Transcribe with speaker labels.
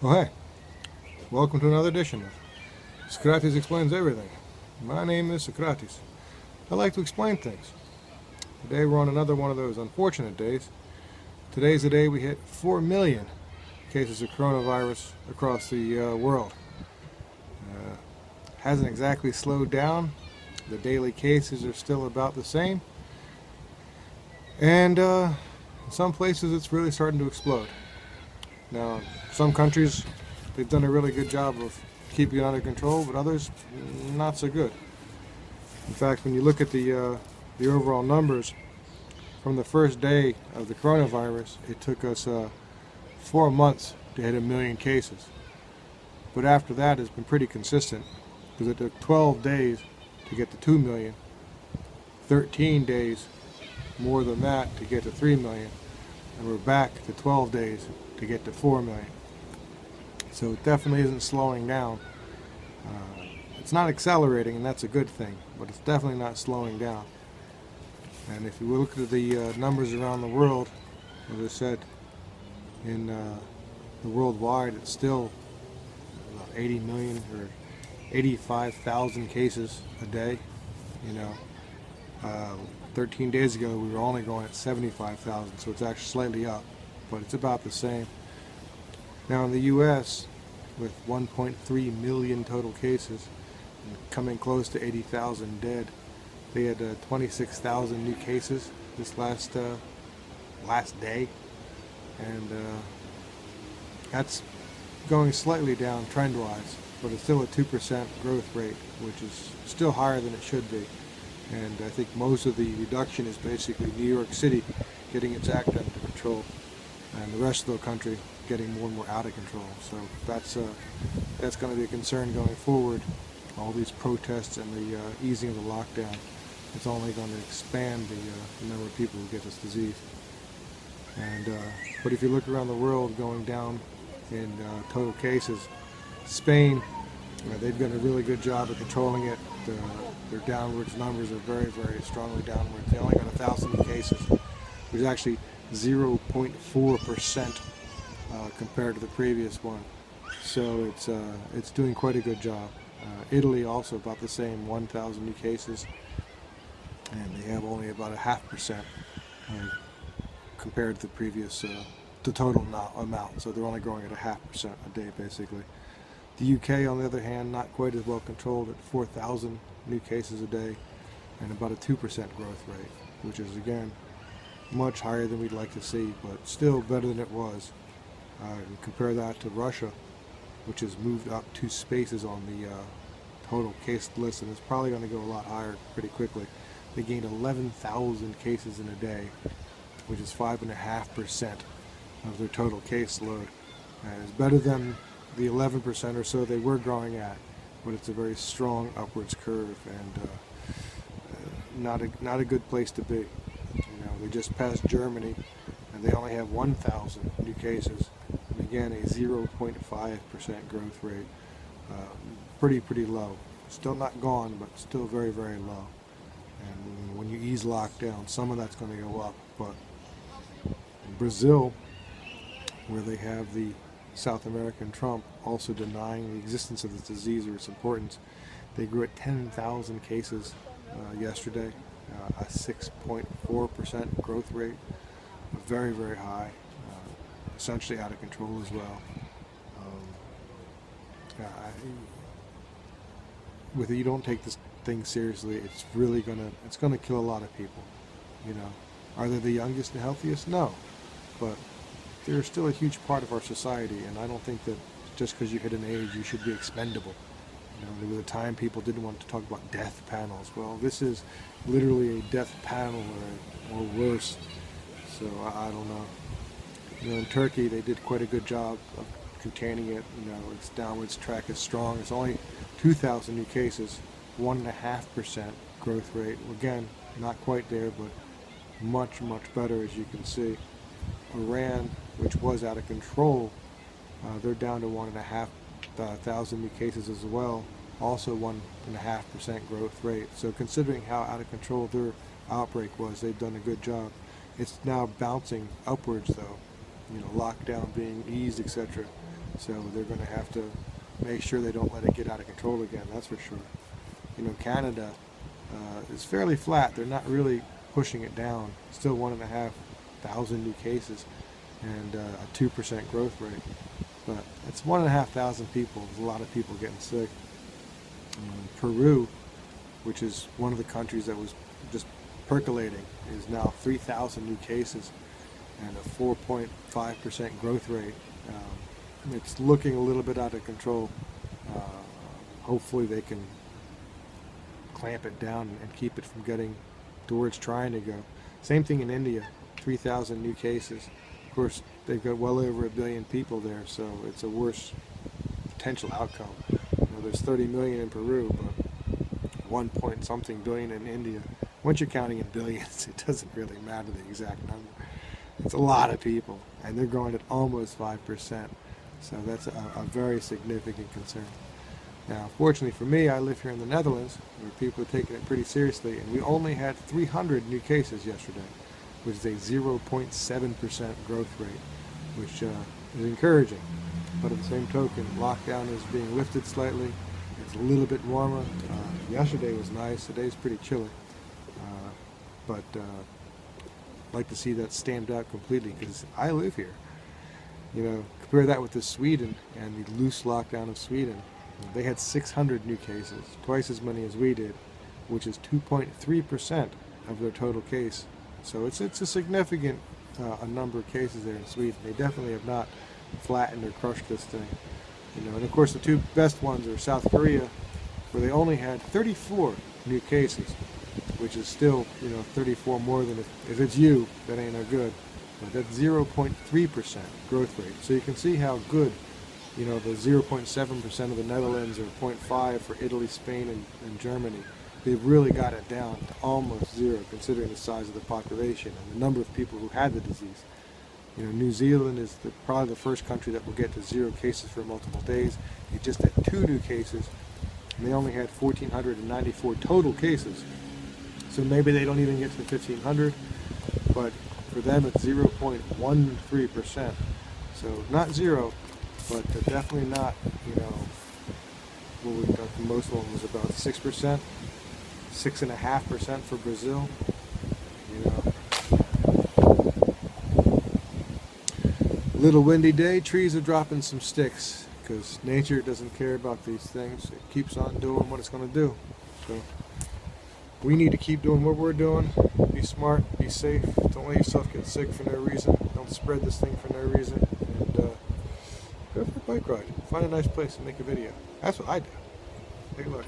Speaker 1: Well, hey, welcome to another edition of Socrates Explains Everything. My name is Socrates. I like to explain things. Today we're on another one of those unfortunate days. Today's the day we hit 4 million cases of coronavirus across the world. Hasn't exactly slowed down. The daily cases are still about the same. And in some places it's really starting to explode. Now, some countries, they've done a really good job of keeping it under control, but others, not so good. In fact, when you look at the overall numbers, from the first day of the coronavirus, it took us 4 months to hit 1 million cases. But after that, it's been pretty consistent, because it took 12 days to get to 2 million, 13 days more than that to get to 3 million, and we're back to 12 days to get to 4 million. So it definitely isn't slowing down. It's not accelerating, and that's a good thing, but it's definitely not slowing down. And if you look at the numbers around the world, as I said, in the worldwide, it's still about 80 million or 85,000 cases a day. 13 days ago we were only going at 75,000, so it's actually slightly up, but it's about the same. Now in the US, with 1.3 million total cases and coming close to 80,000 dead, they had 26,000 new cases this last day, and that's going slightly down trend-wise, but it's still a 2% growth rate, which is still higher than it should be. And I think most of the reduction is basically New York City getting its act under control, and the rest of the country getting more and more out of control. So that's going to be a concern going forward. All these protests and the easing of the lockdown, it's only going to expand the number of people who get this disease. And but if you look around the world, going down in total cases, Spain, they've done a really good job of controlling it. Their downwards numbers are very, very strongly downwards. They only got 1,000 new cases, which is actually 0.4% compared to the previous one. So it's doing quite a good job. Italy also about the same, 1,000 new cases, and they have only about 0.5% compared to the previous, the total amount. So they're only growing at 0.5% a day, basically. The UK, on the other hand, not quite as well controlled at 4,000 new cases a day and about a 2% growth rate, which is, again, much higher than we'd like to see, but still better than it was. You compare that to Russia, which has moved up 2 spaces on the total case list, and it's probably going to go a lot higher pretty quickly. They gained 11,000 cases in a day, which is 5.5% of their total case load. And it's better than the 11% or so they were growing at, but it's a very strong upwards curve, and not a good place to be. They just passed Germany, and they only have 1,000 new cases, and again a 0.5% growth rate. Pretty low. Still not gone, but still very, very low. And when you ease lockdown, some of that's going to go up. But Brazil, where they have the South American Trump also denying the existence of this disease or its importance, they grew at 10,000 cases yesterday, a 6.4% growth rate, very, very high, essentially out of control as well. If you don't take this thing seriously, it's really gonna kill a lot of people. Are they the youngest and healthiest? No, but they're still a huge part of our society, and I don't think that just because you hit an age you should be expendable. There was a time people didn't want to talk about death panels. Well, this is literally a death panel or worse. So I don't know. In Turkey they did quite a good job of containing it. Its downwards track is strong. It's only 2,000 new cases, 1.5% growth rate. Again, not quite there, but much, much better, as you can see. Iran, which was out of control, they're down to 1,500 new cases as well, also 1.5% growth rate. So considering how out of control their outbreak was, they've done a good job. It's now bouncing upwards though, lockdown being eased, etc. So they're going to have to make sure they don't let it get out of control again, that's for sure. You know, Canada is fairly flat. They're not really pushing it down. Still 1,500 new cases and a 2% growth rate. But it's 1,500 people. There's a lot of people getting sick. Peru, which is one of the countries that was just percolating, is now 3,000 new cases and a 4.5% growth rate. It's looking a little bit out of control. Hopefully they can clamp it down and keep it from getting to where it's trying to go. Same thing in India, 3,000 new cases. Of course, they've got well over 1 billion people there, so it's a worse potential outcome. You know, there's 30 million in Peru, but 1 point something billion in India. Once you're counting in billions, it doesn't really matter the exact number. It's a lot of people, and they're growing at almost 5%. So that's a very significant concern. Now, fortunately for me, I live here in the Netherlands, where people are taking it pretty seriously, and we only had 300 new cases yesterday, which is a 0.7% growth rate, which is encouraging. But at the same token, lockdown is being lifted slightly. It's a little bit warmer. Yesterday was nice. Today's pretty chilly. But I'd like to see that stamped out completely, because I live here. You know, compare that with the Sweden and the loose lockdown of Sweden. They had 600 new cases, twice as many as we did, which is 2.3% of their total case. So it's a significant a number of cases there in Sweden. They definitely have not flattened or crushed this thing. You know, and of course the two best ones are South Korea, where they only had 34 new cases, which is still, you know, 34 more than if it's you, that ain't no good. But that's 0.3% growth rate. So you can see how good, you know, the 0.7% of the Netherlands or 0.5 for Italy, Spain, and Germany. They've really got it down to almost zero, considering the size of the population and the number of people who had the disease. You know, New Zealand is probably the first country that will get to 0 cases for multiple days. They just had 2 new cases, and they only had 1,494 total cases. So maybe they don't even get to the 1,500, but for them it's 0.13%. So not zero, but definitely not, you know, what we've done for most of them was about 6%, 6.5% for Brazil. You know, little windy day, trees are dropping some sticks, because nature doesn't care about these things. It keeps on doing what it's going to do. So we need to keep doing what we're doing. Be smart, be safe, don't let yourself get sick for no reason. Don't spread this thing for no reason. And go for a bike ride. Find a nice place and make a video. That's what I do. Take a look.